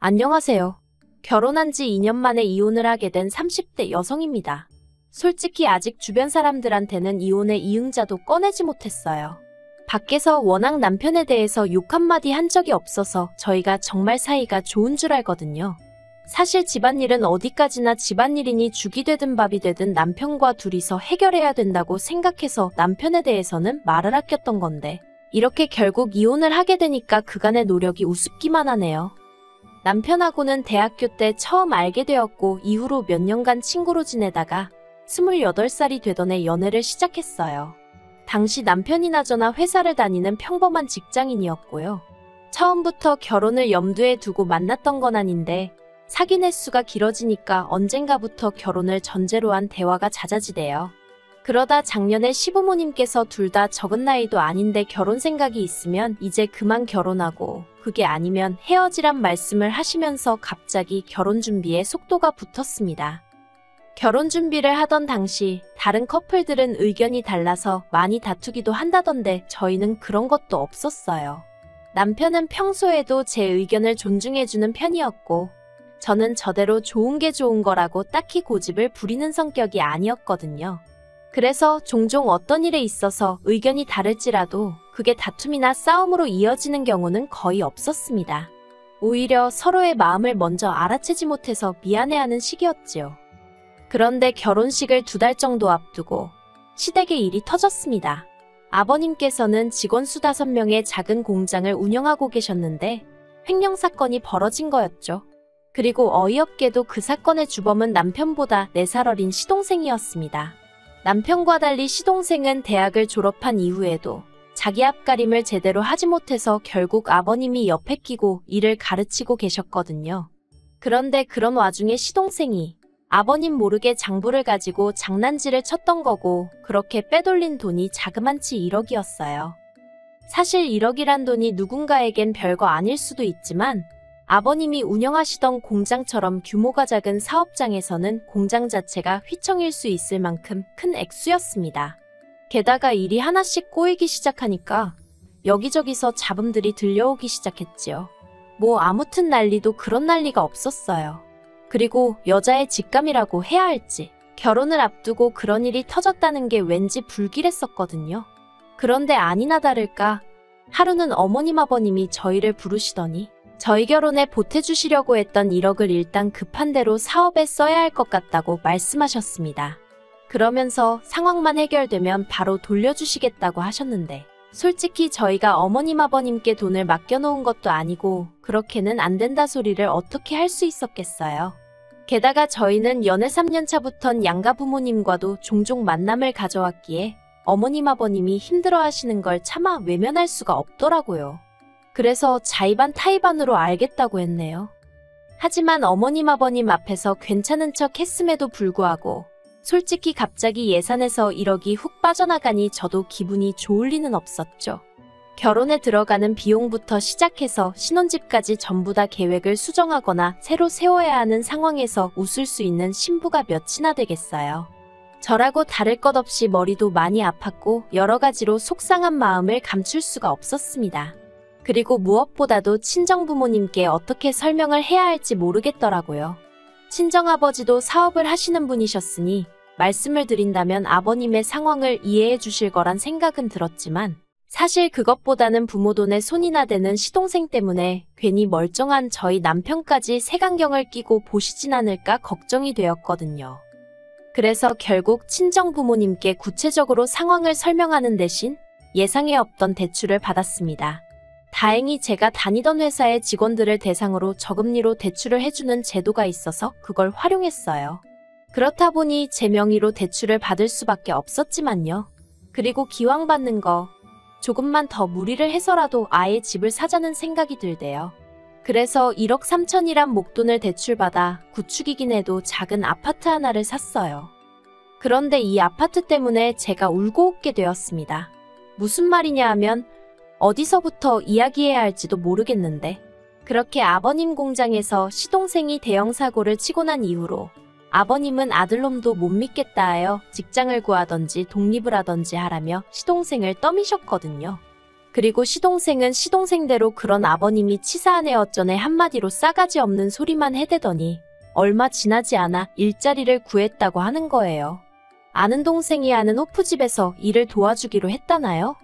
안녕하세요. 결혼한 지 2년 만에 이혼을 하게 된 30대 여성입니다. 솔직히 아직 주변 사람들한테는 이혼의 이응자도 꺼내지 못했어요. 밖에서 워낙 남편에 대해서 욕 한마디 한 적이 없어서 저희가 정말 사이가 좋은 줄 알거든요. 사실 집안일은 어디까지나 집안일이니 죽이 되든 밥이 되든 남편과 둘이서 해결해야 된다고 생각해서 남편에 대해서는 말을 아꼈던 건데 이렇게 결국 이혼을 하게 되니까 그간의 노력이 우습기만 하네요. 남편하고는 대학교 때 처음 알게 되었고 이후로 몇 년간 친구로 지내다가 28살이 되던 해 연애를 시작했어요. 당시 남편이나 저나 회사를 다니는 평범한 직장인이었고요. 처음부터 결혼을 염두에 두고 만났던 건 아닌데 사귄 횟수가 길어지니까 언젠가부터 결혼을 전제로 한 대화가 잦아지대요. 그러다 작년에 시부모님께서 둘 다 적은 나이도 아닌데 결혼 생각이 있으면 이제 그만 결혼하고 그게 아니면 헤어지란 말씀을 하시면서 갑자기 결혼 준비에 속도가 붙었습니다. 결혼 준비를 하던 당시 다른 커플들은 의견이 달라서 많이 다투기도 한다던데 저희는 그런 것도 없었어요. 남편은 평소에도 제 의견을 존중해주는 편이었고 저는 저대로 좋은 게 좋은 거라고 딱히 고집을 부리는 성격이 아니었거든요. 그래서 종종 어떤 일에 있어서 의견이 다를지라도 그게 다툼이나 싸움으로 이어지는 경우는 거의 없었습니다. 오히려 서로의 마음을 먼저 알아채지 못해서 미안해하는 시기였지요. 그런데 결혼식을 2달 정도 앞두고 시댁에 일이 터졌습니다. 아버님께서는 직원 수 5명의 작은 공장을 운영하고 계셨는데 횡령 사건이 벌어진 거였죠. 그리고 어이없게도 그 사건의 주범은 남편보다 4살 어린 시동생이었습니다. 남편과 달리 시동생은 대학을 졸업한 이후에도 자기 앞가림을 제대로 하지 못해서 결국 아버님이 옆에 끼고 일을 가르치고 계셨거든요. 그런데 그런 와중에 시동생이 아버님 모르게 장부를 가지고 장난질을 쳤던 거고 그렇게 빼돌린 돈이 자그만치 1억이었어요. 사실 1억이란 돈이 누군가에겐 별거 아닐 수도 있지만 아버님이 운영하시던 공장처럼 규모가 작은 사업장에서는 공장 자체가 휘청일 수 있을 만큼 큰 액수였습니다. 게다가 일이 하나씩 꼬이기 시작하니까 여기저기서 잡음들이 들려오기 시작했지요. 뭐 아무튼 난리도 그런 난리가 없었어요. 그리고 여자의 직감이라고 해야 할지 결혼을 앞두고 그런 일이 터졌다는 게 왠지 불길했었거든요. 그런데 아니나 다를까 하루는 어머님 아버님이 저희를 부르시더니 저희 결혼에 보태주시려고 했던 1억을 일단 급한 대로 사업에 써야 할 것 같다고 말씀하셨습니다. 그러면서 상황만 해결되면 바로 돌려주시겠다고 하셨는데 솔직히 저희가 어머님 아버님께 돈을 맡겨놓은 것도 아니고 그렇게는 안 된다 소리를 어떻게 할 수 있었겠어요. 게다가 저희는 연애 3년 차부턴 양가 부모님과도 종종 만남을 가져왔기에 어머님 아버님이 힘들어하시는 걸 차마 외면할 수가 없더라고요. 그래서 자의반 타의반으로 알겠다고 했네요. 하지만 어머님 아버님 앞에서 괜찮은 척 했음에도 불구하고 솔직히 갑자기 예산에서 1억이 훅 빠져나가니 저도 기분이 좋을 리는 없었죠. 결혼에 들어가는 비용부터 시작해서 신혼집까지 전부 다 계획을 수정하거나 새로 세워야 하는 상황에서 웃을 수 있는 신부가 몇이나 되겠어요. 저라고 다를 것 없이 머리도 많이 아팠고 여러 가지로 속상한 마음을 감출 수가 없었습니다. 그리고 무엇보다도 친정부모님께 어떻게 설명을 해야 할지 모르겠더라고요. 친정아버지도 사업을 하시는 분이셨으니 말씀을 드린다면 아버님의 상황을 이해해 주실 거란 생각은 들었지만 사실 그것보다는 부모 돈에 손이나 대는 시동생 때문에 괜히 멀쩡한 저희 남편까지 색안경을 끼고 보시진 않을까 걱정이 되었거든요. 그래서 결국 친정부모님께 구체적으로 상황을 설명하는 대신 예상에 없던 대출을 받았습니다. 다행히 제가 다니던 회사의 직원들을 대상으로 저금리로 대출을 해주는 제도가 있어서 그걸 활용했어요. 그렇다 보니 제 명의로 대출을 받을 수밖에 없었지만요. 그리고 기왕 받는 거 조금만 더 무리를 해서라도 아예 집을 사자는 생각이 들대요. 그래서 1억 3천이란 목돈을 대출받아 구축이긴 해도 작은 아파트 하나를 샀어요. 그런데 이 아파트 때문에 제가 울고 웃게 되었습니다. 무슨 말이냐 하면 어디서부터 이야기해야 할지도 모르겠는데 그렇게 아버님 공장에서 시동생이 대형 사고를 치고 난 이후로 아버님은 아들놈도 못 믿겠다 하여 직장을 구하던지 독립을 하던지 하라며 시동생을 떠미셨거든요. 그리고 시동생은 시동생대로 그런 아버님이 치사하네 어쩌네 한마디로 싸가지 없는 소리만 해대더니 얼마 지나지 않아 일자리를 구했다고 하는 거예요. 아는 동생이 아는 호프집에서 일을 도와주기로 했다나요?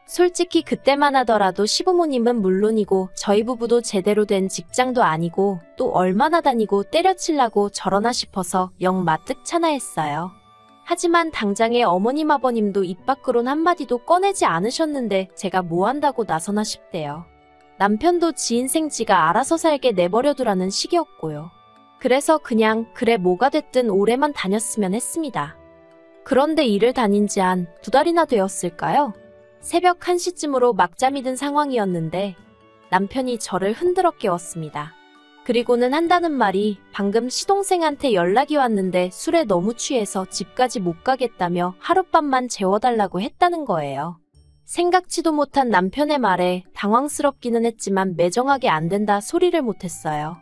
솔직히 그때만 하더라도 시부모님은 물론이고 저희 부부도 제대로 된 직장도 아니고 또 얼마나 다니고 때려치려고 저러나 싶어서 영 마뜩찮아 했어요. 하지만 당장에 어머님 아버님도 입 밖으론 한마디도 꺼내지 않으셨는데 제가 뭐 한다고 나서나 싶대요. 남편도 지 인생 지가 알아서 살게 내버려두라는 식이었고요. 그래서 그냥 그래 뭐가 됐든 오래만 다녔으면 했습니다. 그런데 일을 다닌 지 한 2달이나 되었을까요? 새벽 1시쯤으로 막잠이 든 상황이었는데 남편이 저를 흔들어 깨웠습니다. 그리고는 한다는 말이 방금 시동생한테 연락이 왔는데 술에 너무 취해서 집까지 못 가겠다며 하룻밤만 재워달라고 했다는 거예요. 생각지도 못한 남편의 말에 당황스럽기는 했지만 매정하게 안 된다 소리를 못했어요.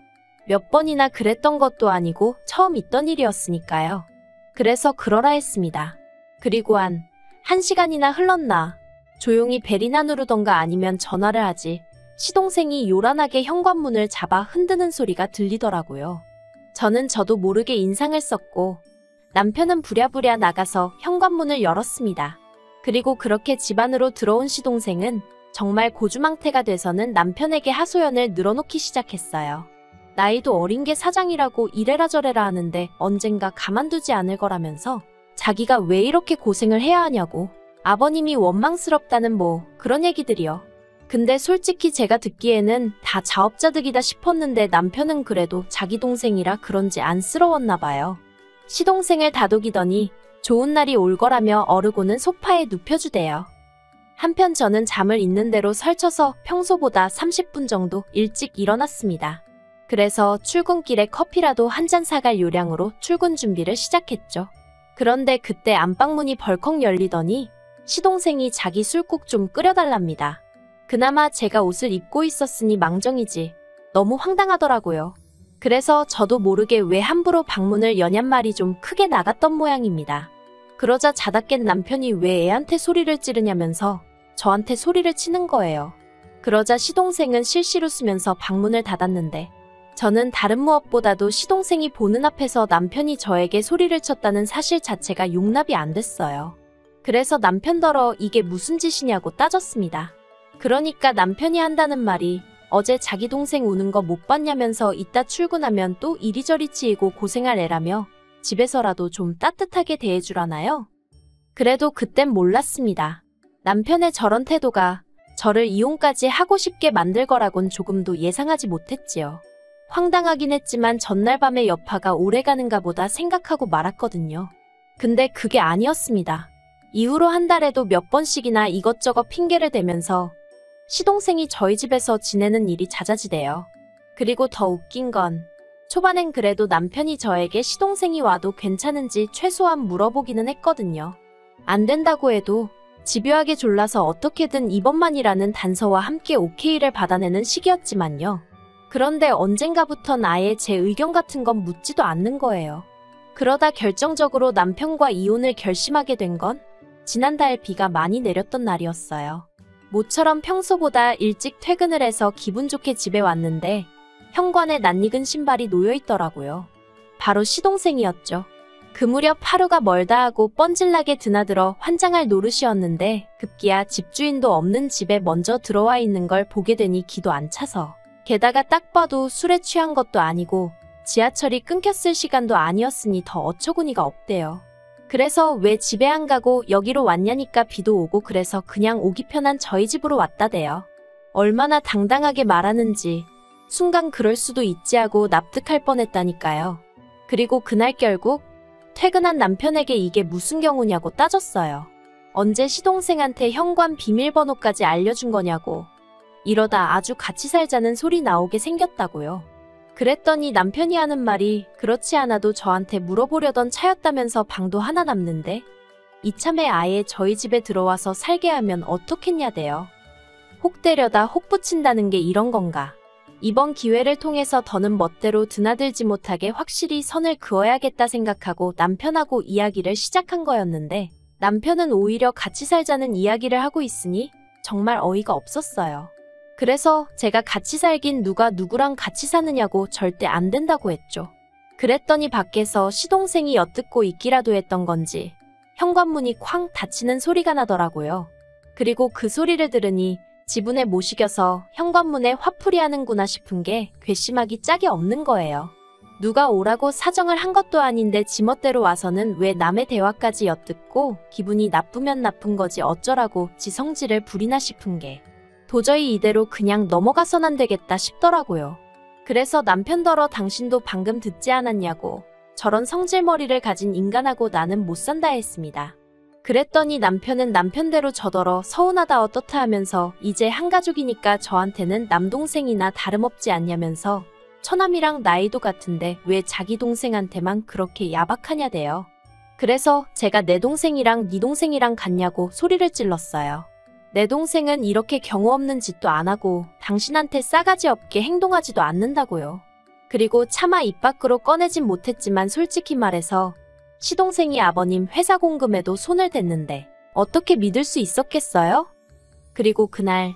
몇 번이나 그랬던 것도 아니고 처음 있던 일이었으니까요. 그래서 그러라 했습니다. 그리고 한 1시간이나 흘렀나 조용히 벨이나 누르던가 아니면 전화를 하지 시동생이 요란하게 현관문을 잡아 흔드는 소리가 들리더라고요. 저도 모르게 인상을 썼고 남편은 부랴부랴 나가서 현관문을 열었습니다. 그리고 그렇게 집 안으로 들어온 시동생은 정말 고주망태가 돼서는 남편에게 하소연을 늘어놓기 시작했어요. 나이도 어린 게 사장이라고 이래라 저래라 하는데 언젠가 가만두지 않을 거라면서 자기가 왜 이렇게 고생을 해야 하냐고 아버님이 원망스럽다는 뭐 그런 얘기들이요. 근데 솔직히 제가 듣기에는 다 자업자득이다 싶었는데 남편은 그래도 자기 동생이라 그런지 안쓰러웠나 봐요. 시동생을 다독이더니 좋은 날이 올 거라며 어르고는 소파에 눕혀주대요. 한편 저는 잠을 있는 대로 설쳐서 평소보다 30분 정도 일찍 일어났습니다. 그래서 출근길에 커피라도 한 잔 사갈 요량으로 출근 준비를 시작했죠. 그런데 그때 안방문이 벌컥 열리더니 시동생이 자기 술국 좀 끓여달랍니다. 그나마 제가 옷을 입고 있었으니 망정이지 너무 황당하더라고요. 그래서 저도 모르게 왜 함부로 방문을 여냔 말이 좀 크게 나갔던 모양입니다. 그러자 자다 깬 남편이 왜 애한테 소리를 찌르냐면서 저한테 소리를 치는 거예요. 그러자 시동생은 실실 웃으면서 방문을 닫았는데 저는 다른 무엇보다도 시동생이 보는 앞에서 남편이 저에게 소리를 쳤다는 사실 자체가 용납이 안 됐어요. 그래서 남편더러 이게 무슨 짓이냐고 따졌습니다. 그러니까 남편이 한다는 말이 어제 자기 동생 우는 거 못 봤냐면서 이따 출근하면 또 이리저리 치이고 고생할 애라며 집에서라도 좀 따뜻하게 대해주라나요? 그래도 그땐 몰랐습니다. 남편의 저런 태도가 저를 이혼까지 하고 싶게 만들 거라곤 조금도 예상하지 못했지요. 황당하긴 했지만 전날 밤에 여파가 오래가는가 보다 생각하고 말았거든요. 근데 그게 아니었습니다. 이후로 한 달에도 몇 번씩이나 이것저것 핑계를 대면서 시동생이 저희 집에서 지내는 일이 잦아지대요. 그리고 더 웃긴 건 초반엔 그래도 남편이 저에게 시동생이 와도 괜찮은지 최소한 물어보기는 했거든요. 안 된다고 해도 집요하게 졸라서 어떻게든 이번만이라는 단서와 함께 오케이를 받아내는 시기였지만요. 그런데 언젠가부턴 아예 제 의견 같은 건 묻지도 않는 거예요. 그러다 결정적으로 남편과 이혼을 결심하게 된 건 지난달 비가 많이 내렸던 날이었어요. 모처럼 평소보다 일찍 퇴근을 해서 기분 좋게 집에 왔는데 현관에 낯익은 신발이 놓여 있더라고요. 바로 시동생이었죠. 그 무렵 하루가 멀다 하고 뻔질나게 드나들어 환장할 노릇이었는데 급기야 집주인도 없는 집에 먼저 들어와 있는 걸 보게 되니 기도 안 차서 게다가 딱 봐도 술에 취한 것도 아니고 지하철이 끊겼을 시간도 아니었으니 더 어처구니가 없대요. 그래서 왜 집에 안 가고 여기로 왔냐니까 비도 오고 그래서 그냥 오기 편한 저희 집으로 왔다대요. 얼마나 당당하게 말하는지 순간 그럴 수도 있지 하고 납득할 뻔했다니까요. 그리고 그날 결국 퇴근한 남편에게 이게 무슨 경우냐고 따졌어요. 언제 시동생한테 현관 비밀번호까지 알려준 거냐고. 이러다 아주 같이 살자는 소리 나오게 생겼다고요. 그랬더니 남편이 하는 말이 그렇지 않아도 저한테 물어보려던 차였다면서 방도 하나 남는데 이참에 아예 저희 집에 들어와서 살게 하면 어떻겠냐대요. 혹 때려다 혹 붙인다는 게 이런 건가. 이번 기회를 통해서 더는 멋대로 드나들지 못하게 확실히 선을 그어야겠다 생각하고 남편하고 이야기를 시작한 거였는데 남편은 오히려 같이 살자는 이야기를 하고 있으니 정말 어이가 없었어요. 그래서 제가 같이 살긴 누가 누구랑 같이 사느냐고 절대 안 된다고 했죠. 그랬더니 밖에서 시동생이 엿듣고 있기라도 했던 건지 현관문이 쾅 닫히는 소리가 나더라고요. 그리고 그 소리를 들으니 지분에 못 이겨서 현관문에 화풀이 하는구나 싶은 게 괘씸하기 짝이 없는 거예요. 누가 오라고 사정을 한 것도 아닌데 지멋대로 와서는 왜 남의 대화까지 엿듣고 기분이 나쁘면 나쁜 거지 어쩌라고 지 성질을 부리나 싶은 게 도저히 이대로 그냥 넘어가선 안 되겠다 싶더라고요. 그래서 남편더러 당신도 방금 듣지 않았냐고 저런 성질머리를 가진 인간하고 나는 못 산다 했습니다. 그랬더니 남편은 남편대로 저더러 서운하다 어떻다 하면서 이제 한가족이니까 저한테는 남동생이나 다름없지 않냐면서 처남이랑 나이도 같은데 왜 자기 동생한테만 그렇게 야박하냐대요. 그래서 제가 내 동생이랑 네 동생이랑 같냐고 소리를 찔렀어요. 내 동생은 이렇게 경우 없는 짓도 안 하고 당신한테 싸가지 없게 행동하지도 않는다고요. 그리고 차마 입 밖으로 꺼내진 못했지만 솔직히 말해서 시동생이 아버님 회사 공금에도 손을 댔는데 어떻게 믿을 수 있었겠어요? 그리고 그날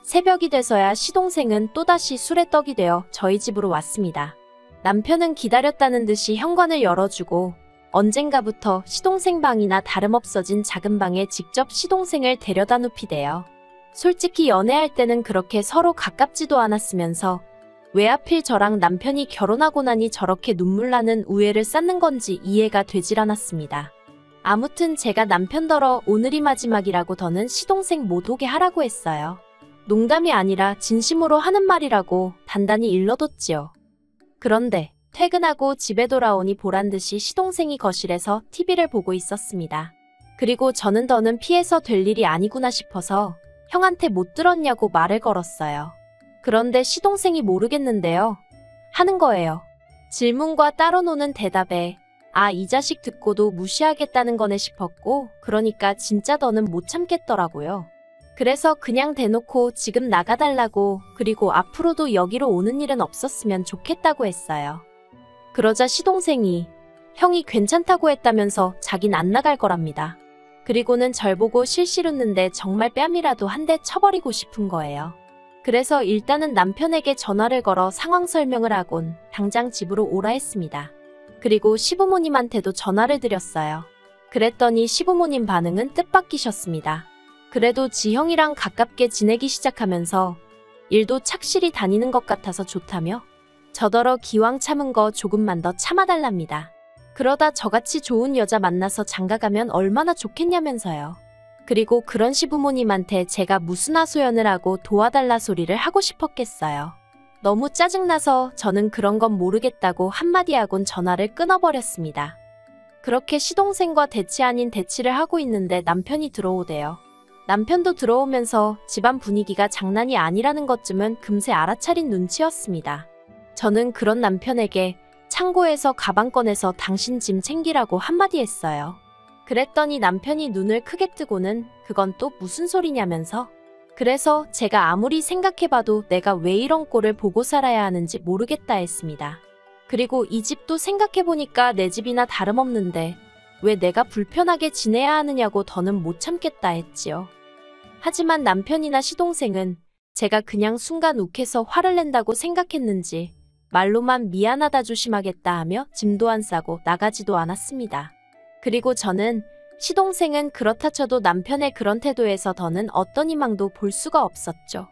새벽이 돼서야 시동생은 또다시 술에 떡이 되어 저희 집으로 왔습니다. 남편은 기다렸다는 듯이 현관을 열어주고 언젠가부터 시동생 방이나 다름없어진 작은 방에 직접 시동생을 데려다 눕히대요. 솔직히 연애할 때는 그렇게 서로 가깝지도 않았으면서 왜 하필 저랑 남편이 결혼하고 나니 저렇게 눈물 나는 우애를 쌓는 건지 이해가 되질 않았습니다. 아무튼 제가 남편더러 오늘이 마지막이라고 더는 시동생 못 오게 하라고 했어요. 농담이 아니라 진심으로 하는 말이라고 단단히 일러뒀지요. 그런데 퇴근하고 집에 돌아오니 보란듯이 시동생이 거실에서 TV를 보고 있었습니다. 그리고 저는 더는 피해서 될 일이 아니구나 싶어서 형한테 못 들었냐고 말을 걸었어요. 그런데 시동생이 모르겠는데요. 하는 거예요. 질문과 따로 노는 대답에 아, 이 자식 듣고도 무시하겠다는 거네 싶었고 그러니까 진짜 더는 못 참겠더라고요. 그래서 그냥 대놓고 지금 나가달라고 그리고 앞으로도 여기로 오는 일은 없었으면 좋겠다고 했어요. 그러자 시동생이 형이 괜찮다고 했다면서 자긴 안 나갈 거랍니다. 그리고는 절 보고 실실 웃는데 정말 뺨이라도 한 대 쳐버리고 싶은 거예요. 그래서 일단은 남편에게 전화를 걸어 상황 설명을 하곤 당장 집으로 오라 했습니다. 그리고 시부모님한테도 전화를 드렸어요. 그랬더니 시부모님 반응은 뜻밖이셨습니다. 그래도 지형이랑 가깝게 지내기 시작하면서 일도 착실히 다니는 것 같아서 좋다며 저더러 기왕 참은 거 조금만 더 참아달랍니다. 그러다 저같이 좋은 여자 만나서 장가가면 얼마나 좋겠냐면서요. 그리고 그런 시부모님한테 제가 무슨 하소연을 하고 도와달라 소리를 하고 싶었겠어요. 너무 짜증나서 저는 그런 건 모르겠다고 한마디 하곤 전화를 끊어버렸습니다. 그렇게 시동생과 대치 아닌 대치를 하고 있는데 남편이 들어오대요. 남편도 들어오면서 집안 분위기가 장난이 아니라는 것쯤은 금세 알아차린 눈치였습니다. 저는 그런 남편에게 창고에서 가방 꺼내서 당신 짐 챙기라고 한마디 했어요. 그랬더니 남편이 눈을 크게 뜨고는 그건 또 무슨 소리냐면서 그래서 제가 아무리 생각해봐도 내가 왜 이런 꼴을 보고 살아야 하는지 모르겠다 했습니다. 그리고 이 집도 생각해보니까 내 집이나 다름없는데 왜 내가 불편하게 지내야 하느냐고 더는 못 참겠다 했지요. 하지만 남편이나 시동생은 제가 그냥 순간 욱해서 화를 낸다고 생각했는지 말로만 미안하다 조심하겠다 하며 짐도 안 싸고 나가지도 않았습니다. 그리고 저는 시동생은 그렇다 쳐도 남편의 그런 태도에서 더는 어떤 희망도 볼 수가 없었죠.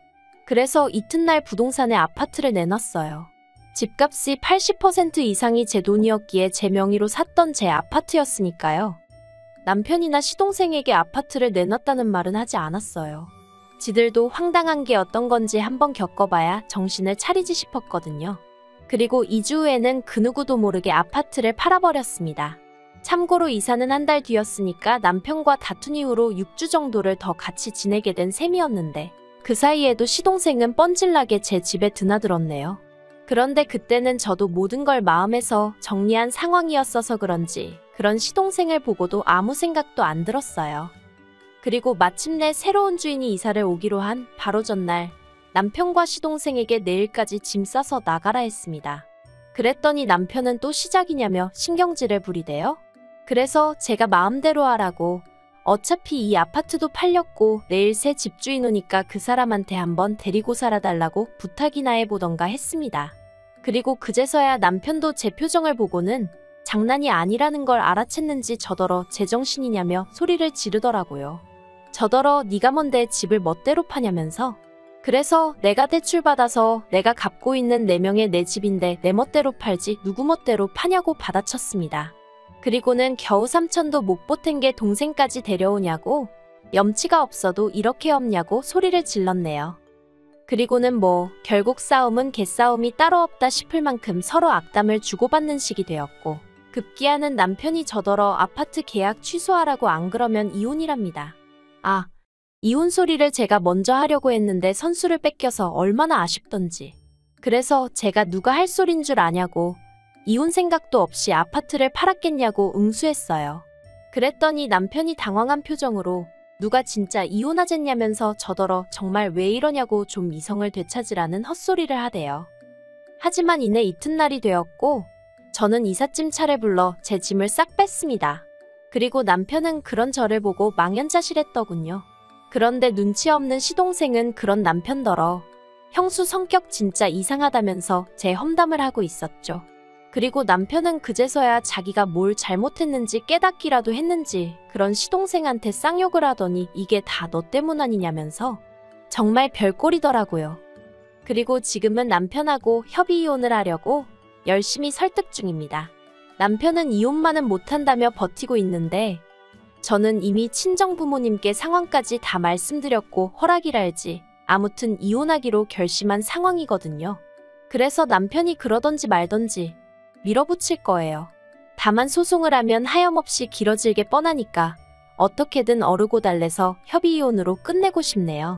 그래서 이튿날 부동산에 아파트를 내놨어요. 집값이 80% 이상이 제 돈이었기에 제 명의로 샀던 제 아파트였으니까요. 남편이나 시동생에게 아파트를 내놨다는 말은 하지 않았어요. 지들도 황당한 게 어떤 건지 한번 겪어봐야 정신을 차리지 싶었거든요. 그리고 2주 후에는 그 누구도 모르게 아파트를 팔아버렸습니다. 참고로 이사는 한 달 뒤였으니까 남편과 다툰 이후로 6주 정도를 더 같이 지내게 된 셈이었는데 그 사이에도 시동생은 뻔질나게 제 집에 드나들었네요. 그런데 그때는 저도 모든 걸 마음에서 정리한 상황이었어서 그런지 그런 시동생을 보고도 아무 생각도 안 들었어요. 그리고 마침내 새로운 주인이 이사를 오기로 한 바로 전날 남편과 시동생에게 내일까지 짐 싸서 나가라 했습니다. 그랬더니 남편은 또 시작이냐며 신경질을 부리대요. 그래서 제가 마음대로 하라고 어차피 이 아파트도 팔렸고 내일 새 집주인 오니까 그 사람한테 한번 데리고 살아달라고 부탁이나 해보던가 했습니다. 그리고 그제서야 남편도 제 표정을 보고는 장난이 아니라는 걸 알아챘는지 저더러 제정신이냐며 소리를 지르더라고요. 저더러 네가 뭔데 집을 멋대로 파냐면서. 그래서 내가 대출받아서 내가 갚고 있는 4명의 내 집인데 내 멋대로 팔지 누구 멋대로 파냐고 받아쳤습니다. 그리고는 겨우 3천도 못 보탠 게 동생까지 데려오냐고, 염치가 없어도 이렇게 없냐고 소리를 질렀네요. 그리고는 결국 싸움은 개싸움이 따로 없다 싶을 만큼 서로 악담을 주고받는 식이 되었고, 급기야는 남편이 저더러 아파트 계약 취소하라고 안 그러면 이혼이랍니다. 이혼 소리를 제가 먼저 하려고 했는데 선수를 뺏겨서 얼마나 아쉽던지. 그래서 제가 누가 할 소린 줄 아냐고, 이혼 생각도 없이 아파트를 팔았겠냐고 응수했어요. 그랬더니 남편이 당황한 표정으로 누가 진짜 이혼하겠냐면서 저더러 정말 왜 이러냐고 좀 이성을 되찾으라는 헛소리를 하대요. 하지만 이내 이튿날이 되었고 저는 이삿짐 차를 불러 제 짐을 싹 뺐습니다. 그리고 남편은 그런 저를 보고 망연자실했더군요. 그런데 눈치 없는 시동생은 그런 남편더러 형수 성격 진짜 이상하다면서 제 험담을 하고 있었죠. 그리고 남편은 그제서야 자기가 뭘 잘못했는지 깨닫기라도 했는지 그런 시동생한테 쌍욕을 하더니 이게 다 너 때문 아니냐면서 정말 별꼴이더라고요. 그리고 지금은 남편하고 협의 이혼을 하려고 열심히 설득 중입니다. 남편은 이혼만은 못한다며 버티고 있는데 저는 이미 친정부모님께 상황까지 다 말씀드렸고 허락이랄지 아무튼 이혼하기로 결심한 상황이거든요. 그래서 남편이 그러던지 말던지 밀어붙일 거예요. 다만 소송을 하면 하염없이 길어질 게 뻔하니까 어떻게든 어르고 달래서 협의 이혼으로 끝내고 싶네요.